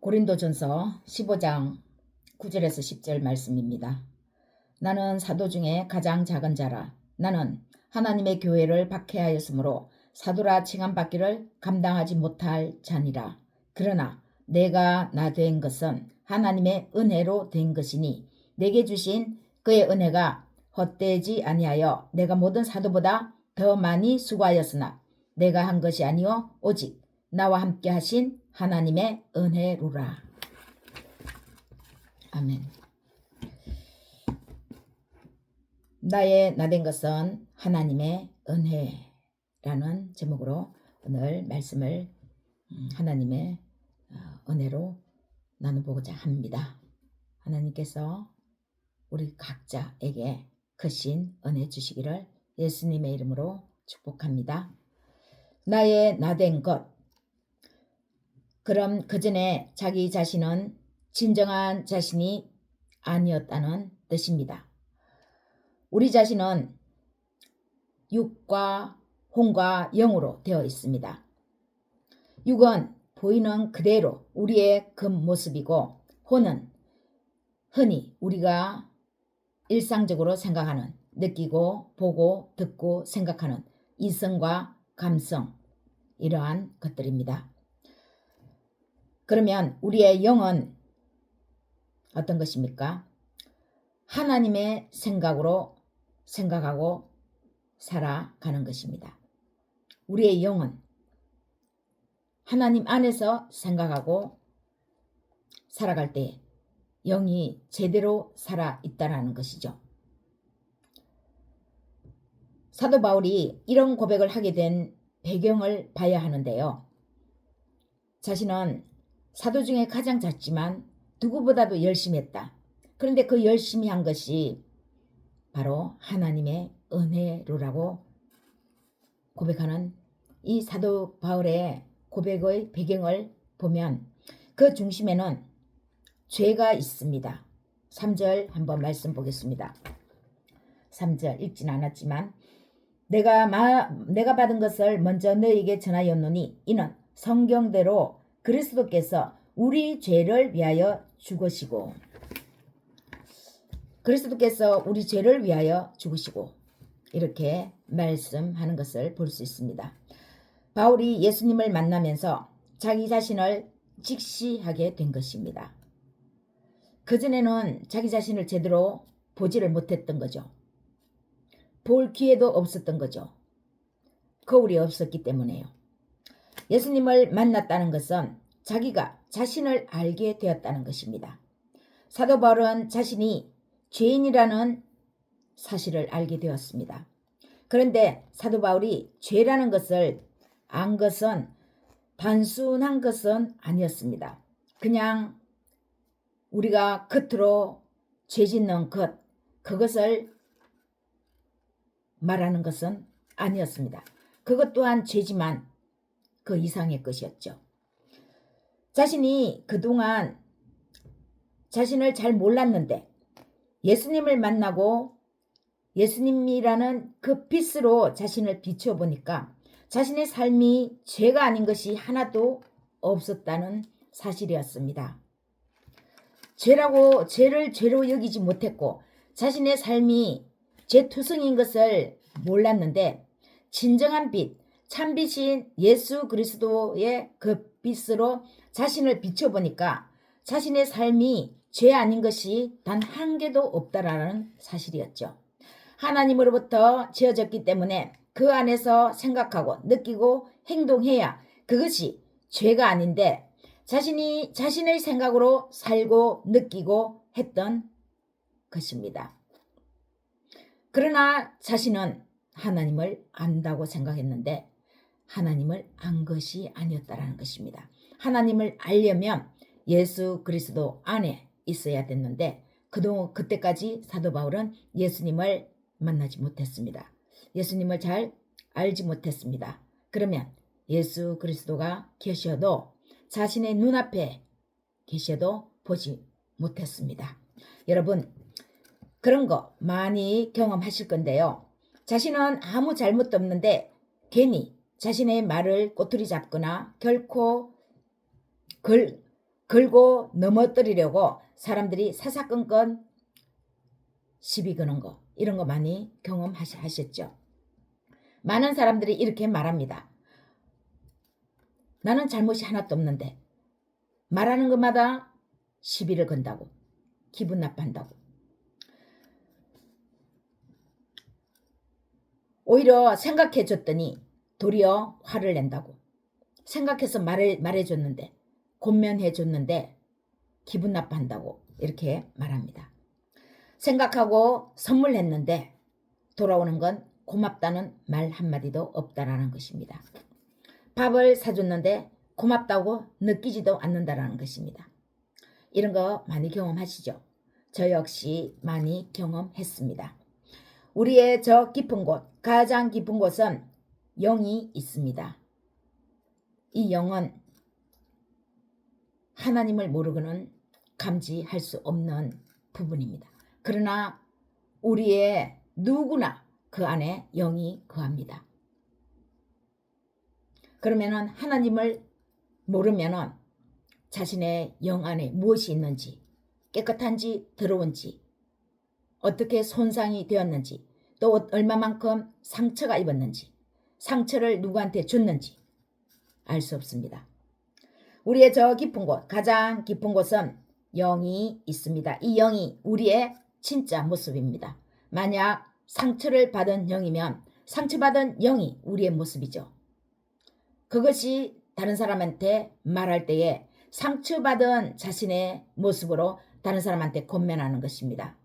고린도전서 15장 9절에서 10절 말씀입니다. 나는 사도 중에 가장 작은 자라. 나는 하나님의 교회를 박해하였으므로 사도라 칭함받기를 감당하지 못할 자니라. 그러나 내가 나 된 것은 하나님의 은혜로 된 것이니 내게 주신 그의 은혜가 헛되지 아니하여 내가 모든 사도보다 더 많이 수고하였으나 내가 한 것이 아니요 오직 나와 함께 하신 하나님의 은혜로라. 아멘. 나의 나 된 것은 하나님의 은혜라는 제목으로 오늘 말씀을 하나님의 은혜로 나눠보고자 합니다. 하나님께서 우리 각자에게 크신 은혜 주시기를 예수님의 이름으로 축복합니다. 나의 나 된 것. 그럼 그전에 자기 자신은 진정한 자신이 아니었다는 뜻입니다. 우리 자신은 육과 혼과 영으로 되어 있습니다. 육은 보이는 그대로 우리의 겉모습이고 혼은 흔히 우리가 일상적으로 생각하는, 느끼고 보고 듣고 생각하는 이성과 감성, 이러한 것들입니다. 그러면 우리의 영은 어떤 것입니까? 하나님의 생각으로 생각하고 살아가는 것입니다. 우리의 영은 하나님 안에서 생각하고 살아갈 때 영이 제대로 살아있다는 것이죠. 사도 바울이 이런 고백을 하게 된 배경을 봐야 하는데요. 자신은 사도 중에 가장 작지만 누구보다도 열심히 했다. 그런데 그 열심히 한 것이 바로 하나님의 은혜로라고 고백하는 이 사도 바울의 고백의 배경을 보면 그 중심에는 죄가 있습니다. 3절 한번 말씀 보겠습니다. 3절 읽진 않았지만 내가 받은 것을 먼저 너희에게 전하였노니 이는 성경대로 그리스도께서 우리 죄를 위하여 죽으시고 이렇게 말씀하는 것을 볼 수 있습니다. 바울이 예수님을 만나면서 자기 자신을 직시하게 된 것입니다. 그전에는 자기 자신을 제대로 보지를 못했던 거죠. 볼 기회도 없었던 거죠. 거울이 없었기 때문에요. 예수님을 만났다는 것은 자기가 자신을 알게 되었다는 것입니다. 사도 바울은 자신이 죄인이라는 사실을 알게 되었습니다. 그런데 사도 바울이 죄라는 것을 안 것은 단순한 것은 아니었습니다. 그냥 우리가 겉으로 죄 짓는 그것을 말하는 것은 아니었습니다. 그것 또한 죄지만 그 이상의 것이었죠. 자신이 그동안 자신을 잘 몰랐는데 예수님을 만나고 예수님이라는 그 빛으로 자신을 비춰보니까 자신의 삶이 죄가 아닌 것이 하나도 없었다는 사실이었습니다. 죄를 죄로 여기지 못했고 자신의 삶이 죄투성인 것을 몰랐는데 진정한 빛, 참빛인 예수 그리스도의 그 빛으로 자신을 비춰보니까 자신의 삶이 죄 아닌 것이 단 한 개도 없다라는 사실이었죠. 하나님으로부터 지어졌기 때문에 그 안에서 생각하고 느끼고 행동해야 그것이 죄가 아닌데 자신이 자신의 생각으로 살고 느끼고 했던 것입니다. 그러나 자신은 하나님을 안다고 생각했는데 하나님을 안 것이 아니었다라는 것입니다. 하나님을 알려면 예수 그리스도 안에 있어야 됐는데 그때까지 사도 바울은 예수님을 만나지 못했습니다. 예수님을 잘 알지 못했습니다. 그러면 예수 그리스도가 계셔도 자신의 눈앞에 계셔도 보지 못했습니다. 여러분 그런 거 많이 경험하실 건데요. 자신은 아무 잘못도 없는데 괜히 자신의 말을 꼬투리 잡거나 결코 걸고 넘어뜨리려고 사람들이 사사건건 시비 거는 거, 이런 거 많이 경험하셨죠. 많은 사람들이 이렇게 말합니다. 나는 잘못이 하나도 없는데 말하는 것마다 시비를 건다고, 기분 나빠한다고. 오히려 생각해줬더니 도리어 화를 낸다고. 생각해서 말해줬는데, 권면해줬는데 기분 나빠한다고 이렇게 말합니다. 생각하고 선물했는데 돌아오는 건 고맙다는 말 한마디도 없다라는 것입니다. 밥을 사줬는데 고맙다고 느끼지도 않는다라는 것입니다. 이런 거 많이 경험하시죠? 저 역시 많이 경험했습니다. 우리의 저 깊은 곳, 가장 깊은 곳은 영이 있습니다. 이 영은 하나님을 모르고는 감지할 수 없는 부분입니다. 그러나 우리의 누구나 그 안에 영이 거합니다. 그러면은 하나님을 모르면은 자신의 영 안에 무엇이 있는지, 깨끗한지 더러운지, 어떻게 손상이 되었는지, 또 얼마만큼 상처가 입었는지, 상처를 누구한테 줬는지 알 수 없습니다. 우리의 저 깊은 곳, 가장 깊은 곳은 영이 있습니다. 이 영이 우리의 진짜 모습입니다. 만약 상처를 받은 영이면 상처받은 영이 우리의 모습이죠. 그것이 다른 사람한테 말할 때에 상처받은 자신의 모습으로 다른 사람한테 권면하는 것입니다.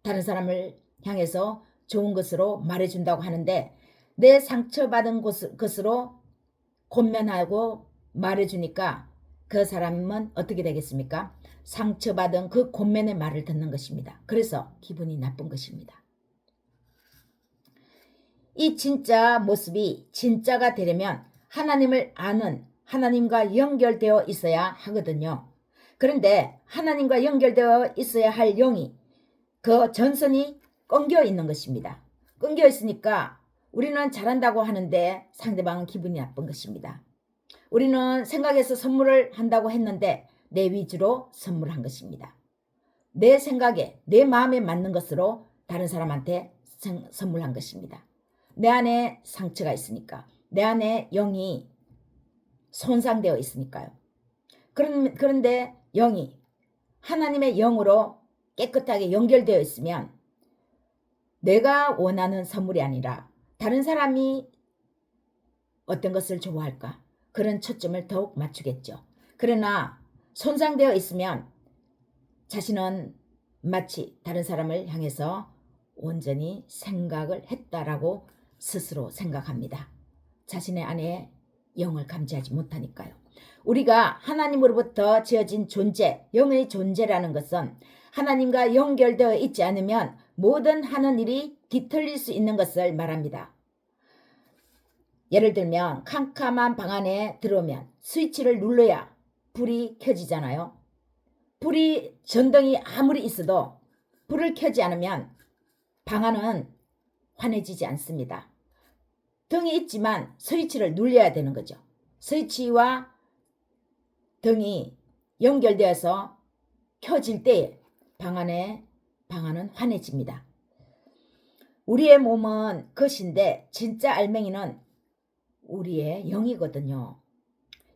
다른 사람을 향해서 좋은 것으로 말해준다고 하는데 내 상처받은 것으로 권면하고 말해주니까 그 사람은 어떻게 되겠습니까? 상처받은 그 권면의 말을 듣는 것입니다. 그래서 기분이 나쁜 것입니다. 이 진짜 모습이 진짜가 되려면 하나님을 아는, 하나님과 연결되어 있어야 하거든요. 그런데 하나님과 연결되어 있어야 할 영이, 그 전선이 끊겨 있는 것입니다. 끊겨 있으니까 우리는 잘한다고 하는데 상대방은 기분이 나쁜 것입니다. 우리는 생각해서 선물을 한다고 했는데 내 위주로 선물한 것입니다. 내 생각에, 내 마음에 맞는 것으로 다른 사람한테 선물한 것입니다. 내 안에 상처가 있으니까, 내 안에 영이 손상되어 있으니까요. 그런데 영이 하나님의 영으로 깨끗하게 연결되어 있으면 내가 원하는 선물이 아니라 다른 사람이 어떤 것을 좋아할까? 그런 초점을 더욱 맞추겠죠. 그러나 손상되어 있으면 자신은 마치 다른 사람을 향해서 온전히 생각을 했다라고 스스로 생각합니다. 자신의 안에 영을 감지하지 못하니까요. 우리가 하나님으로부터 지어진 존재, 영의 존재라는 것은 하나님과 연결되어 있지 않으면 모든 하는 일이 뒤틀릴 수 있는 것을 말합니다. 예를 들면 캄캄한 방 안에 들어오면 스위치를 눌러야 불이 켜지잖아요. 불이 전등이 아무리 있어도 불을 켜지 않으면 방 안은 환해지지 않습니다. 등이 있지만 스위치를 눌려야 되는 거죠. 스위치와 등이 연결되어서 켜질 때 방 안은 환해집니다. 우리의 몸은 것인데 진짜 알맹이는 우리의 영이거든요.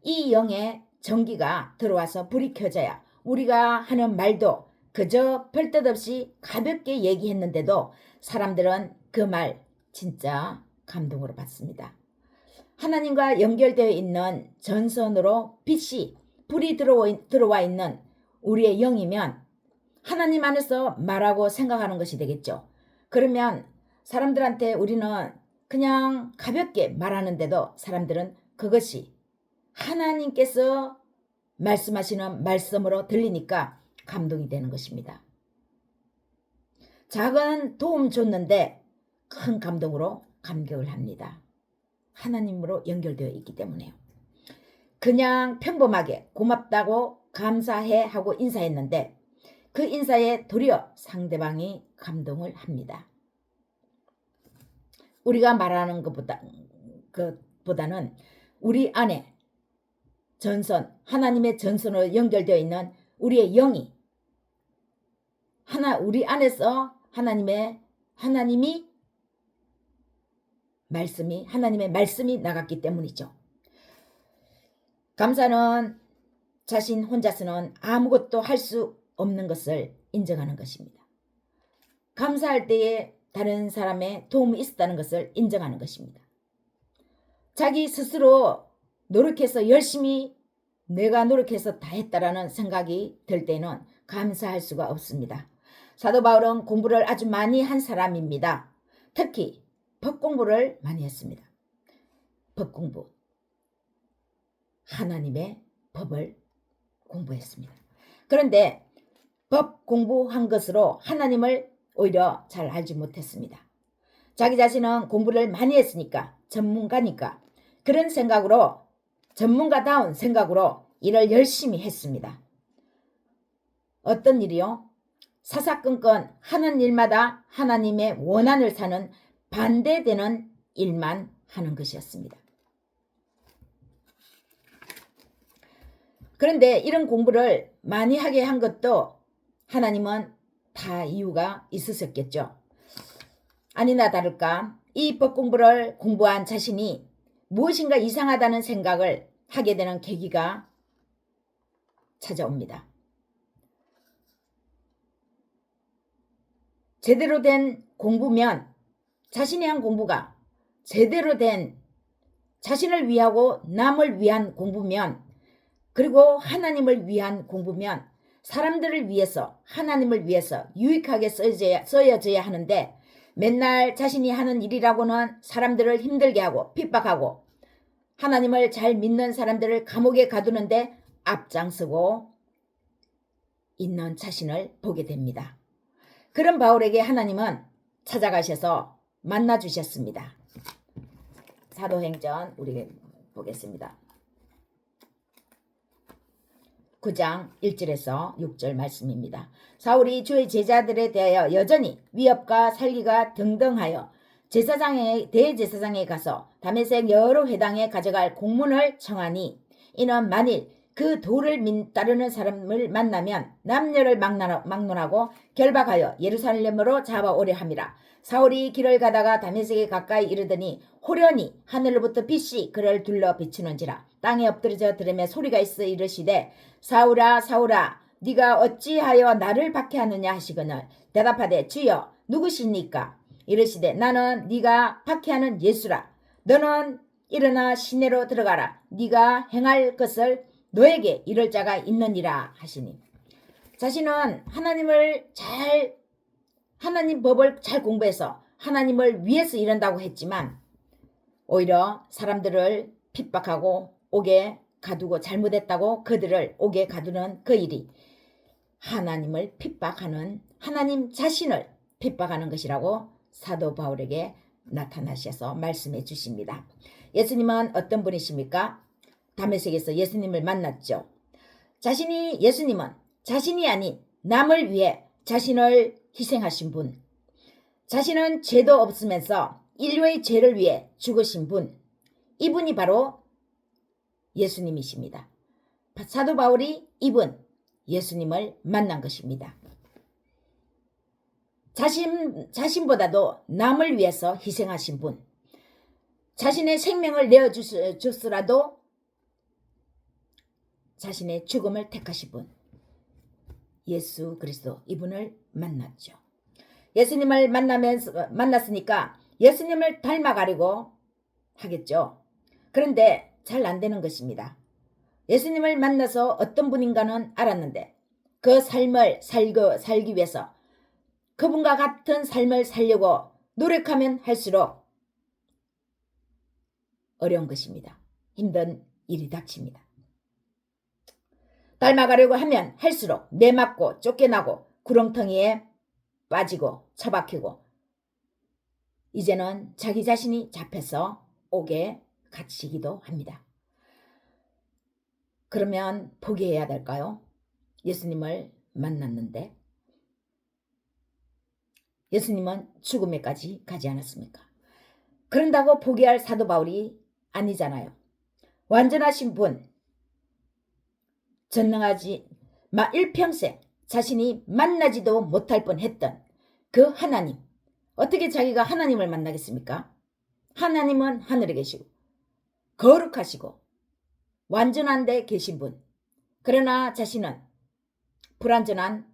이 영에 전기가 들어와서 불이 켜져야 우리가 하는 말도 그저 별 뜻 없이 가볍게 얘기했는데도 사람들은 그 말 진짜 감동으로 받습니다. 하나님과 연결되어 있는 전선으로 불이 들어와 있는 우리의 영이면 하나님 안에서 말하고 생각하는 것이 되겠죠. 그러면 사람들한테 우리는 그냥 가볍게 말하는데도 사람들은 그것이 하나님께서 말씀하시는 말씀으로 들리니까 감동이 되는 것입니다. 작은 도움 줬는데 큰 감동으로 감격을 합니다. 하나님으로 연결되어 있기 때문에요. 그냥 평범하게 고맙다고 감사해 하고 인사했는데 그 인사에 도리어 상대방이 감동을 합니다. 우리가 말하는 것보다는 우리 안에 전선, 하나님의 전선으로 연결되어 있는 우리의 영이 우리 안에서 하나님의 말씀이 나갔기 때문이죠. 감사는 자신 혼자서는 아무것도 할 수 없는 것을 인정하는 것입니다. 감사할 때에 다른 사람의 도움이 있었다는 것을 인정하는 것입니다. 자기 스스로 노력해서 열심히 내가 노력해서 다 했다라는 생각이 들 때는 감사할 수가 없습니다. 사도 바울은 공부를 아주 많이 한 사람입니다. 특히 법 공부를 많이 했습니다. 법 공부. 하나님의 법을 공부했습니다. 그런데 법 공부한 것으로 하나님을 오히려 잘 알지 못했습니다. 자기 자신은 공부를 많이 했으니까 전문가니까 그런 생각으로 전문가다운 생각으로 일을 열심히 했습니다. 어떤 일이요? 사사건건 하는 일마다 하나님의 원한을 사는 반대되는 일만 하는 것이었습니다. 그런데 이런 공부를 많이 하게 한 것도 하나님은 다 이유가 있으셨겠죠. 아니나 다를까 이 법 공부를 공부한 자신이 무엇인가 이상하다는 생각을 하게 되는 계기가 찾아옵니다. 제대로 된 공부면 자신이 한 공부가 제대로 된 자신을 위하고 남을 위한 공부면 그리고 하나님을 위한 공부면 사람들을 위해서 하나님을 위해서 유익하게 쓰여져야 하는데 맨날 자신이 하는 일이라고는 사람들을 힘들게 하고 핍박하고 하나님을 잘 믿는 사람들을 감옥에 가두는데 앞장서고 있는 자신을 보게 됩니다. 그런 바울에게 하나님은 찾아가셔서 만나주셨습니다. 사도행전 우리 보겠습니다. 9장 1절에서 6절 말씀입니다. 사울이 주의 제자들에 대하여 여전히 위협과 살기가 등등하여 대제사장에 가서 다메섹 여러 회당에 가져갈 공문을 청하니 이는 만일 그 도를 따르는 사람을 만나면 남녀를 막론하고 결박하여 예루살렘으로 잡아오려 함이라. 사울이 길을 가다가 다메섹에 가까이 이르더니 호련히 하늘로부터 빛이 그를 둘러 비추는지라. 땅에 엎드러져 들으며 소리가 있어 이르시되 사울아 사울아 네가 어찌하여 나를 박해하느냐 하시거늘 대답하되 주여 누구시니까? 이르시되 나는 네가 박해하는 예수라. 너는 일어나 시내로 들어가라. 네가 행할 것을 너에게 이를 자가 있느니라 하시니 자신은 하나님 법을 잘 공부해서 하나님을 위해서 이른다고 했지만 오히려 사람들을 핍박하고 옥에 가두고 잘못했다고 그들을 옥에 가두는 그 일이 하나님을 핍박하는 하나님 자신을 핍박하는 것이라고 사도 바울에게 나타나셔서 말씀해 주십니다. 예수님은 어떤 분이십니까? 다메섹에서 예수님을 만났죠. 예수님은 자신이 아닌 남을 위해 자신을 희생하신 분, 자신은 죄도 없으면서 인류의 죄를 위해 죽으신 분, 이분이 바로 예수님이십니다. 사도 바울이 이분 예수님을 만난 것입니다. 자신보다도 남을 위해서 희생하신 분, 자신의 생명을 내어주스라도 자신의 죽음을 택하신 분, 예수 그리스도 이분을 만났죠. 예수님을 만났으니까 예수님을 닮아가려고 하겠죠. 그런데 잘 안 되는 것입니다. 예수님을 만나서 어떤 분인가는 알았는데 그 삶을 살기 위해서 그분과 같은 삶을 살려고 노력하면 할수록 어려운 것입니다. 힘든 일이 닥칩니다. 닮아가려고 하면 할수록 매맞고 쫓겨나고 구렁텅이에 빠지고 처박히고 이제는 자기 자신이 잡혀서 옥에 갇히기도 합니다. 그러면 포기해야 될까요? 예수님을 만났는데 예수님은 죽음에까지 가지 않았습니까? 그런다고 포기할 사도 바울이 아니잖아요. 완전하신 분, 전능하지 일평생 자신이 만나지도 못할 뻔했던 그 하나님, 어떻게 자기가 하나님을 만나겠습니까? 하나님은 하늘에 계시고 거룩하시고 완전한 데 계신 분, 그러나 자신은 불완전한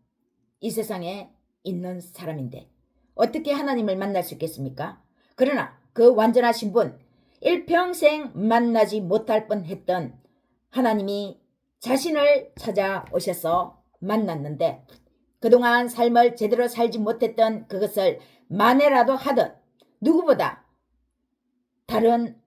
이 세상에 있는 사람인데 어떻게 하나님을 만날 수 있겠습니까? 그러나 그 완전하신 분, 일평생 만나지 못할 뻔했던 하나님이 자신을 찾아오셔서 만났는데 그동안 삶을 제대로 살지 못했던 그것을 만회라도 하듯 누구보다 다른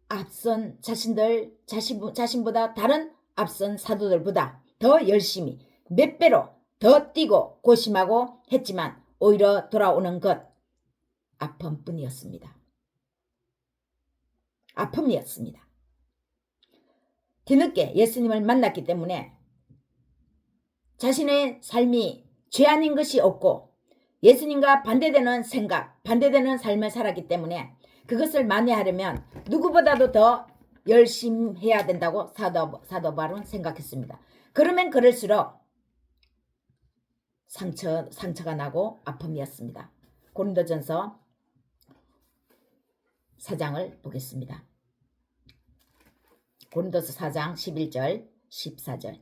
앞선 자신보다 다른 앞선 사도들보다 더 열심히 몇 배로 더 뛰고 고심하고 했지만 오히려 돌아오는 것 아픔뿐이었습니다. 아픔이었습니다. 뒤늦게 예수님을 만났기 때문에 자신의 삶이 죄 아닌 것이 없고 예수님과 반대되는 생각, 반대되는 삶을 살았기 때문에 그것을 만회하려면 누구보다도 더 열심히 해야 된다고 사도 바울은 생각했습니다. 그러면 그럴수록 상처가 나고 아픔이었습니다. 고린도전서 4장을 보겠습니다. 고린도서 4장 11절 14절.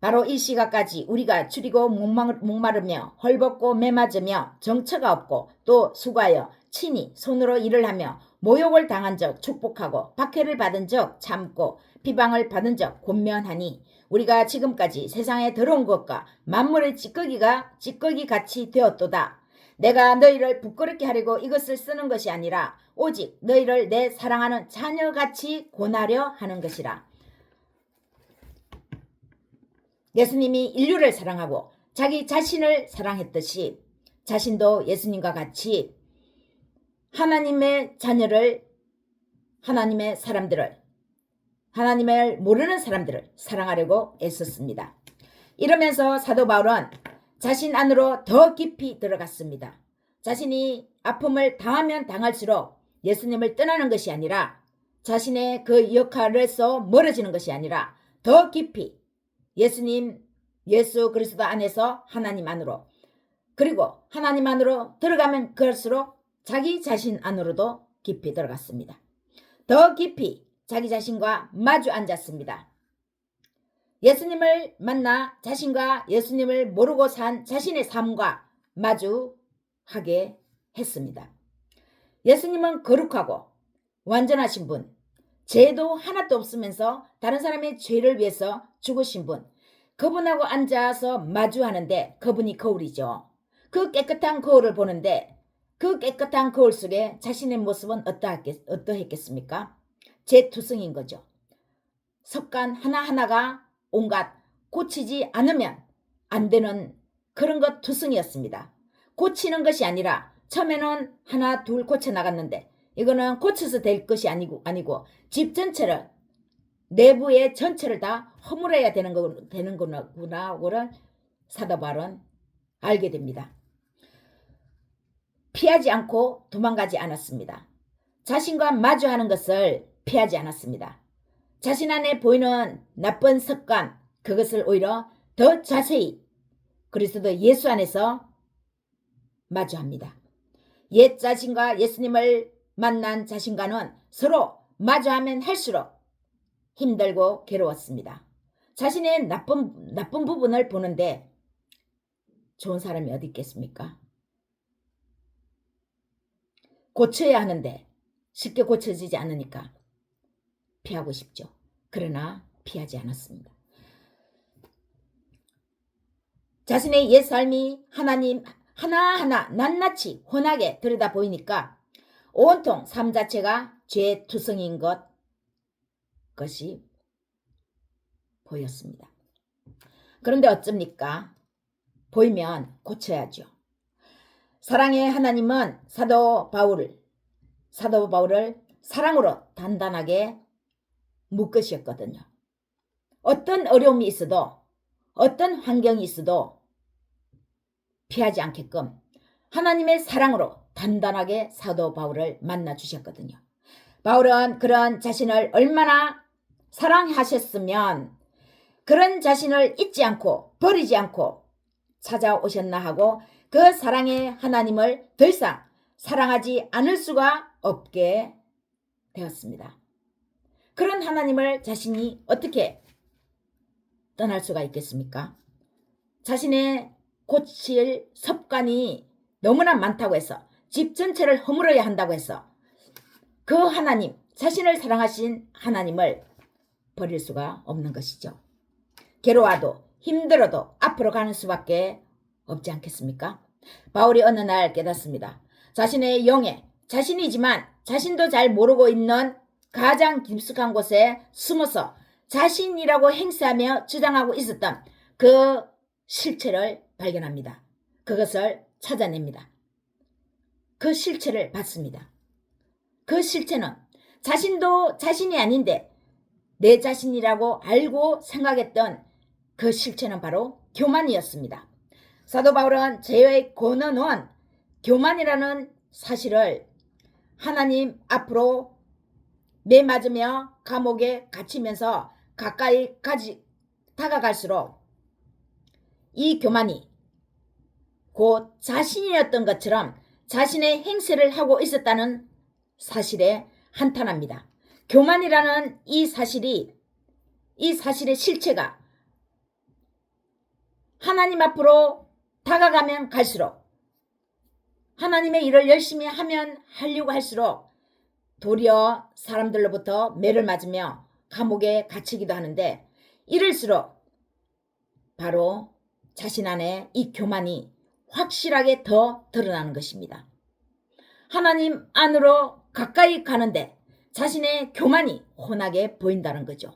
바로 이 시각까지 우리가 줄이고 목마르며 헐벗고 매맞으며 정처가 없고 또 수고하여 친히 손으로 일을 하며 모욕을 당한 적 축복하고 박해를 받은 적 참고 비방을 받은 적 권면하니 우리가 지금까지 세상에 들어온 것과 만물의 찌꺼기 같이 되었도다. 내가 너희를 부끄럽게 하려고 이것을 쓰는 것이 아니라 오직 너희를 내 사랑하는 자녀같이 권하려 하는 것이라. 예수님이 인류를 사랑하고 자기 자신을 사랑했듯이 자신도 예수님과 같이 하나님의 자녀를, 하나님의 사람들을, 하나님을 모르는 사람들을 사랑하려고 애썼습니다. 이러면서 사도 바울은 자신 안으로 더 깊이 들어갔습니다. 자신이 아픔을 당하면 당할수록 예수님을 떠나는 것이 아니라 자신의 그 역할에서 멀어지는 것이 아니라 더 깊이 예수 그리스도 안에서 하나님 안으로, 그리고 하나님 안으로 들어가면 그럴수록 자기 자신 안으로도 깊이 들어갔습니다. 더 깊이 자기 자신과 마주 앉았습니다. 예수님을 만나 자신과 예수님을 모르고 산 자신의 삶과 마주하게 했습니다. 예수님은 거룩하고 완전하신 분, 죄도 하나도 없으면서 다른 사람의 죄를 위해서 죽으신 분, 그분하고 앉아서 마주하는데 그분이 거울이죠. 그 깨끗한 거울을 보는데 그 깨끗한 거울 속에 자신의 모습은 어떠했겠습니까? 재투성인 거죠. 습관 하나하나가 온갖 고치지 않으면 안 되는 그런 것 투성이었습니다. 고치는 것이 아니라 처음에는 하나 둘 고쳐 나갔는데 이거는 고쳐서 될 것이 아니고 집 전체를, 내부의 전체를 다 허물어야 되는구나를 사도 바울은 알게 됩니다. 피하지 않고 도망가지 않았습니다. 자신과 마주하는 것을 피하지 않았습니다. 자신 안에 보이는 나쁜 습관, 그것을 오히려 더 자세히 그리스도 예수 안에서 마주합니다. 옛 자신과 예수님을 만난 자신과는 서로 마주하면 할수록 힘들고 괴로웠습니다. 자신의 나쁜 부분을 보는데 좋은 사람이 어디 있겠습니까? 고쳐야 하는데 쉽게 고쳐지지 않으니까 피하고 싶죠. 그러나 피하지 않았습니다. 자신의 옛 삶이 하나님 하나하나 낱낱이 훤하게 들여다보이니까 온통 삶 자체가 죄투성인 것이 보였습니다. 그런데 어쩝니까? 보이면 고쳐야죠. 사랑의 하나님은 사도 바울을 사랑으로 단단하게 묶으셨거든요. 어떤 어려움이 있어도 어떤 환경이 있어도 피하지 않게끔 하나님의 사랑으로 단단하게 사도 바울을 만나 주셨거든요. 바울은 그런 자신을 얼마나 사랑하셨으면 그런 자신을 잊지 않고 버리지 않고 찾아오셨나 하고 그 사랑의 하나님을 더 이상 사랑하지 않을 수가 없게 되었습니다. 그런 하나님을 자신이 어떻게 떠날 수가 있겠습니까? 자신의 고칠 습관이 너무나 많다고 해서 집 전체를 허물어야 한다고 해서 그 하나님, 자신을 사랑하신 하나님을 버릴 수가 없는 것이죠. 괴로워도 힘들어도 앞으로 가는 수밖에 없지 않겠습니까? 바울이 어느 날 깨닫습니다. 자신의 영에 자신이지만 자신도 잘 모르고 있는 가장 깊숙한 곳에 숨어서 자신이라고 행세하며 주장하고 있었던 그 실체를 발견합니다. 그것을 찾아냅니다. 그 실체를 받습니다. 그 실체는 자신도 자신이 아닌데 내 자신이라고 알고 생각했던 그 실체는 바로 교만이었습니다. 사도 바울은 제의 고난은 교만이라는 사실을 하나님 앞으로 매맞으며 감옥에 갇히면서 가까이 다가갈수록 이 교만이 곧 자신이었던 것처럼 자신의 행세를 하고 있었다는 사실에 한탄합니다. 교만이라는 이 사실의 실체가 하나님 앞으로 다가가면 갈수록 하나님의 일을 열심히 하려고 할수록 도리어 사람들로부터 매를 맞으며 감옥에 갇히기도 하는데 이럴수록 바로 자신 안에 이 교만이 확실하게 더 드러나는 것입니다. 하나님 안으로 가까이 가는데 자신의 교만이 혼하게 보인다는 거죠.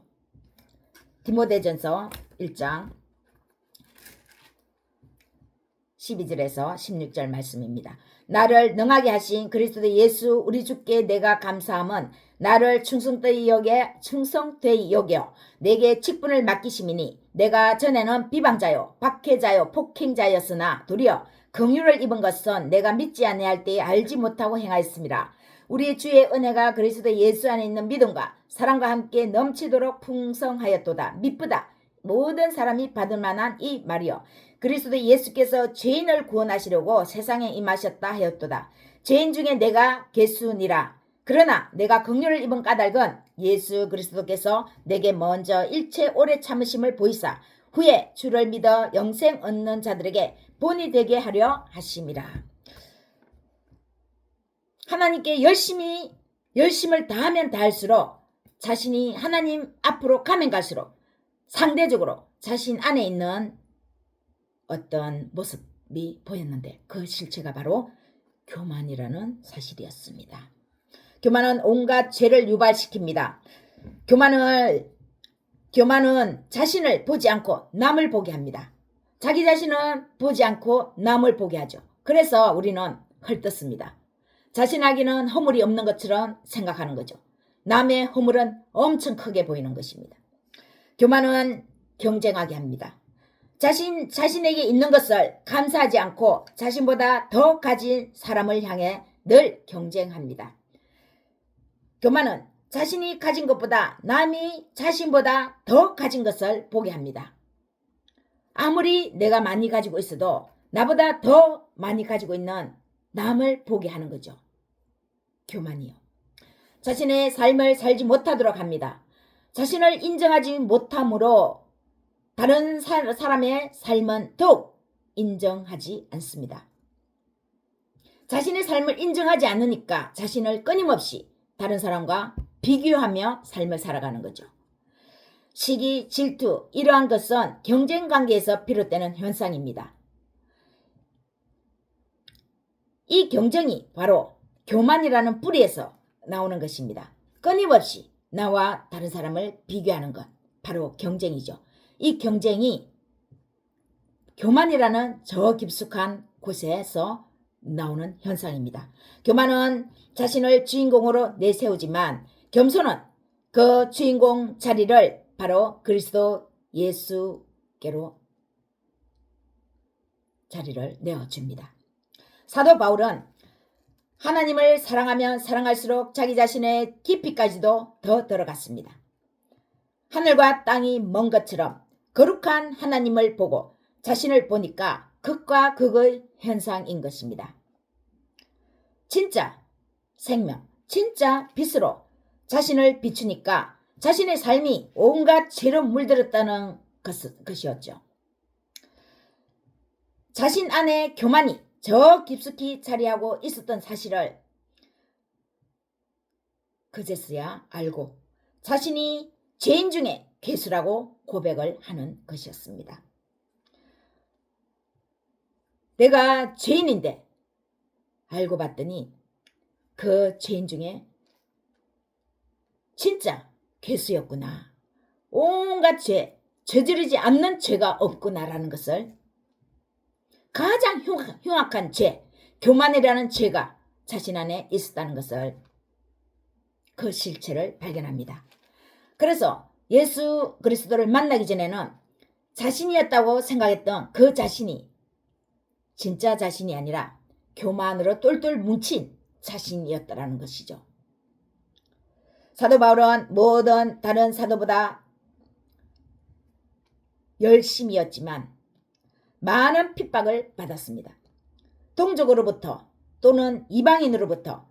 디모데전서 1장 12절에서 16절 말씀입니다. 나를 능하게 하신 그리스도 예수 우리 주께 내가 감사함은 나를 충성되이 여겨 내게 직분을 맡기심이니 내가 전에는 비방자요 박해자요 폭행자였으나 도리어 긍휼을 입은 것은 내가 믿지 아니할 때에 알지 못하고 행하였습니다. 우리 주의 은혜가 그리스도 예수 안에 있는 믿음과 사랑과 함께 넘치도록 풍성하였도다. 미쁘다. 모든 사람이 받을 만한 이 말이요 그리스도 예수께서 죄인을 구원하시려고 세상에 임하셨다 하였도다. 죄인 중에 내가 개수니라. 그러나 내가 긍휼을 입은 까닭은 예수 그리스도께서 내게 먼저 일체 오래 참으심을 보이사 후에 주를 믿어 영생 얻는 자들에게 본이 되게 하려 하심이라. 하나님께 열심을 다하면 다할수록 자신이 하나님 앞으로 가면 갈수록 상대적으로 자신 안에 있는 어떤 모습이 보였는데 그 실체가 바로 교만이라는 사실이었습니다. 교만은 온갖 죄를 유발시킵니다. 교만은 자신을 보지 않고 남을 보게 합니다. 자기 자신은 보지 않고 남을 보게 하죠. 그래서 우리는 헐뜯습니다. 자신에게는 허물이 없는 것처럼 생각하는 거죠. 남의 허물은 엄청 크게 보이는 것입니다. 교만은 경쟁하게 합니다. 자신에게 있는 것을 감사하지 않고 자신보다 더 가진 사람을 향해 늘 경쟁합니다. 교만은 자신이 가진 것보다 남이 자신보다 더 가진 것을 보게 합니다. 아무리 내가 많이 가지고 있어도 나보다 더 많이 가지고 있는 남을 보게 하는 거죠. 교만이요. 자신의 삶을 살지 못하도록 합니다. 자신을 인정하지 못함으로 다른 사람의 삶은 더욱 인정하지 않습니다. 자신의 삶을 인정하지 않으니까 자신을 끊임없이 다른 사람과 비교하며 삶을 살아가는 거죠. 시기, 질투 이러한 것은 경쟁관계에서 비롯되는 현상입니다. 이 경쟁이 바로 교만이라는 뿌리에서 나오는 것입니다. 끊임없이 나와 다른 사람을 비교하는 것 바로 경쟁이죠. 이 경쟁이 교만이라는 저 깊숙한 곳에서 나오는 현상입니다. 교만은 자신을 주인공으로 내세우지만 겸손은 그 주인공 자리를 바로 그리스도 예수께로 자리를 내어줍니다. 사도 바울은 하나님을 사랑하면 사랑할수록 자기 자신의 깊이까지도 더 들어갔습니다. 하늘과 땅이 먼 것처럼 거룩한 하나님을 보고 자신을 보니까 극과 극의 현상인 것입니다. 진짜 생명, 진짜 빛으로 자신을 비추니까 자신의 삶이 온갖 죄로 물들었다는 것이었죠. 자신 안에 교만이 저 깊숙이 자리하고 있었던 사실을 그제서야 알고 자신이 죄인 중에 괴수라고 고백을 하는 것이었습니다. 내가 죄인인데 알고 봤더니 그 죄인 중에 진짜 괴수였구나. 온갖 죄, 저지르지 않는 죄가 없구나라는 것을, 가장 흉악한 죄, 교만이라는 죄가 자신 안에 있었다는 것을, 그 실체를 발견합니다. 그래서 예수 그리스도를 만나기 전에는 자신이었다고 생각했던 그 자신이 진짜 자신이 아니라 교만으로 똘똘 뭉친 자신이었다라는 것이죠. 사도 바울은 모든 다른 사도보다 열심이었지만 많은 핍박을 받았습니다. 동족으로부터 또는 이방인으로부터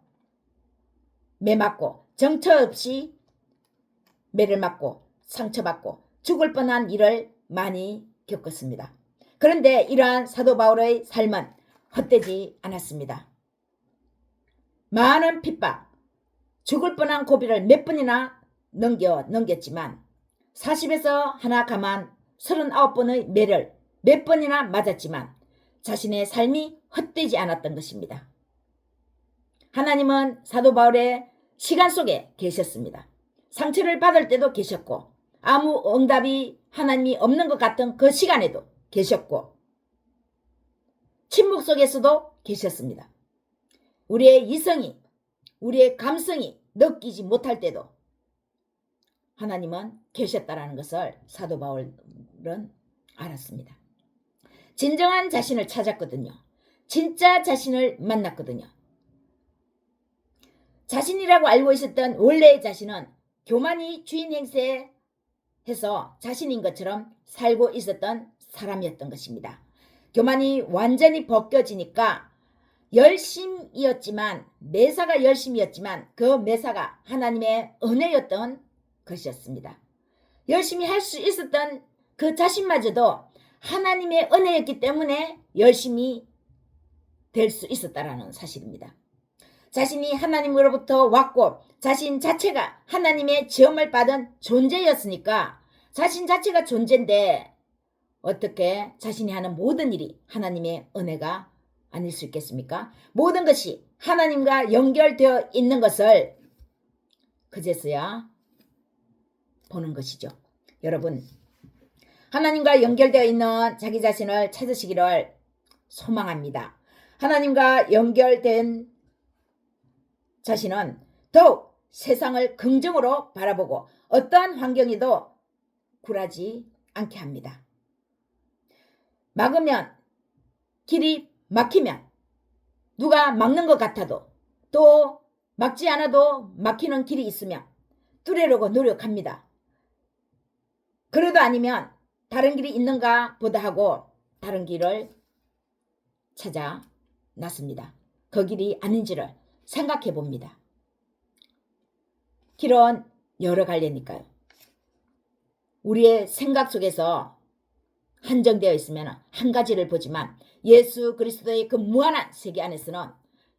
매맞고 정처 없이 매를 맞고 상처받고 죽을 뻔한 일을 많이 겪었습니다. 그런데 이러한 사도 바울의 삶은 헛되지 않았습니다. 많은 핍박, 죽을 뻔한 고비를 몇 번이나 넘겼지만 40에서 하나 가만 39번의 매를 몇 번이나 맞았지만 자신의 삶이 헛되지 않았던 것입니다. 하나님은 사도 바울의 시간 속에 계셨습니다. 상처를 받을 때도 계셨고 아무 응답이 하나님이 없는 것 같은 그 시간에도 계셨고 침묵 속에서도 계셨습니다. 우리의 이성이, 우리의 감성이 느끼지 못할 때도 하나님은 계셨다라는 것을 사도 바울은 알았습니다. 진정한 자신을 찾았거든요. 진짜 자신을 만났거든요. 자신이라고 알고 있었던 원래의 자신은 교만이 주인 행세해서 자신인 것처럼 살고 있었던 사람이었던 것입니다. 교만이 완전히 벗겨지니까 열심이었지만, 매사가 열심이었지만 그 매사가 하나님의 은혜였던 것이었습니다. 열심히 할 수 있었던 그 자신마저도 하나님의 은혜였기 때문에 열심히 될 수 있었다라는 사실입니다. 자신이 하나님으로부터 왔고 자신 자체가 하나님의 지음을 받은 존재였으니까 자신 자체가 존재인데 어떻게 자신이 하는 모든 일이 하나님의 은혜가 아닐 수 있겠습니까? 모든 것이 하나님과 연결되어 있는 것을 그제서야 보는 것이죠. 여러분, 하나님과 연결되어 있는 자기 자신을 찾으시기를 소망합니다. 하나님과 연결된 자신은 더욱 세상을 긍정으로 바라보고 어떠한 환경에도 굴하지 않게 합니다. 막으면, 길이 막히면, 누가 막는 것 같아도, 또 막지 않아도 막히는 길이 있으면 뚫으려고 노력합니다. 그래도 아니면 다른 길이 있는가 보다 하고 다른 길을 찾아 놨습니다. 그 길이 아닌지를 생각해 봅니다. 길은 여러 갈래니까요. 우리의 생각 속에서 한정되어 있으면 한 가지를 보지만 예수 그리스도의 그 무한한 세계 안에서는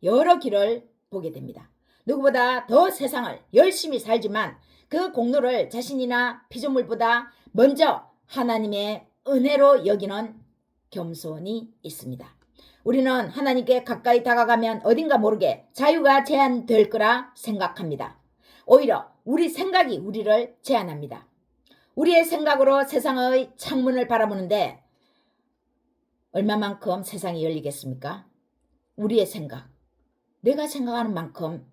여러 길을 보게 됩니다. 누구보다 더 세상을 열심히 살지만 그 공로를 자신이나 피조물보다 먼저 하나님의 은혜로 여기는 겸손이 있습니다. 우리는 하나님께 가까이 다가가면 어딘가 모르게 자유가 제한될 거라 생각합니다. 오히려 우리 생각이 우리를 제한합니다. 우리의 생각으로 세상의 창문을 바라보는데 얼마만큼 세상이 열리겠습니까? 우리의 생각, 내가 생각하는 만큼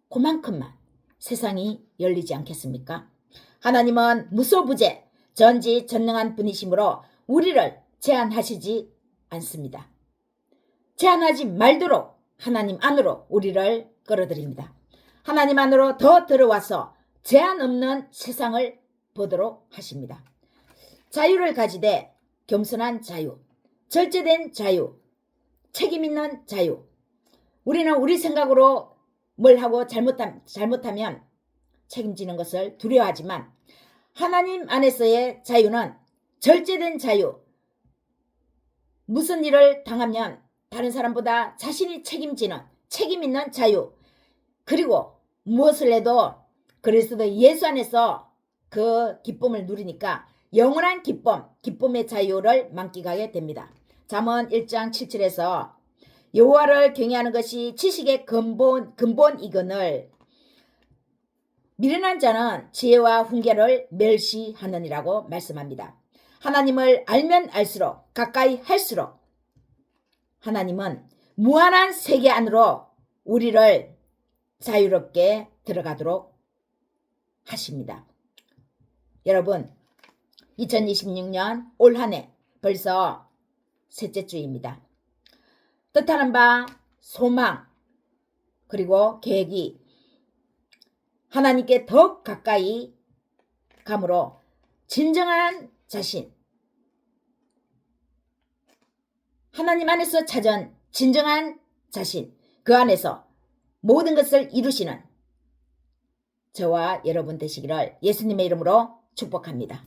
그만큼만 세상이 열리지 않겠습니까? 하나님은 무소부재, 전지전능한 분이시므로 우리를 제한하시지 않습니다. 제한하지 말도록 하나님 안으로 우리를 끌어들입니다. 하나님 안으로 더 들어와서 제한 없는 세상을 보도록 하십니다. 자유를 가지되 겸손한 자유, 절제된 자유, 책임 있는 자유. 우리는 우리 생각으로 뭘 하고 잘못하면 책임지는 것을 두려워하지만 하나님 안에서의 자유는 절제된 자유. 무슨 일을 당하면 다른 사람보다 자신이 책임지는 책임 있는 자유. 그리고 무엇을 해도 그리스도 예수 안에서 그 기쁨을 누리니까 영원한 기쁨의 자유를 만끽하게 됩니다. 잠언 1장 7절에서 여호와를 경외하는 것이 지식의 근본이거늘 미련한 자는 지혜와 훈계를 멸시하느니라고 말씀합니다. 하나님을 알면 알수록 가까이 할수록 하나님은 무한한 세계 안으로 우리를 자유롭게 들어가도록 하십니다. 여러분 2026년 올 한 해 벌써 셋째 주입니다. 뜻하는 바 소망 그리고 계획이 하나님께 더 가까이 감으로 진정한 자신 하나님 안에서 찾은 진정한 자신 그 안에서 모든 것을 이루시는 저와 여러분 되시기를 예수님의 이름으로 축복합니다.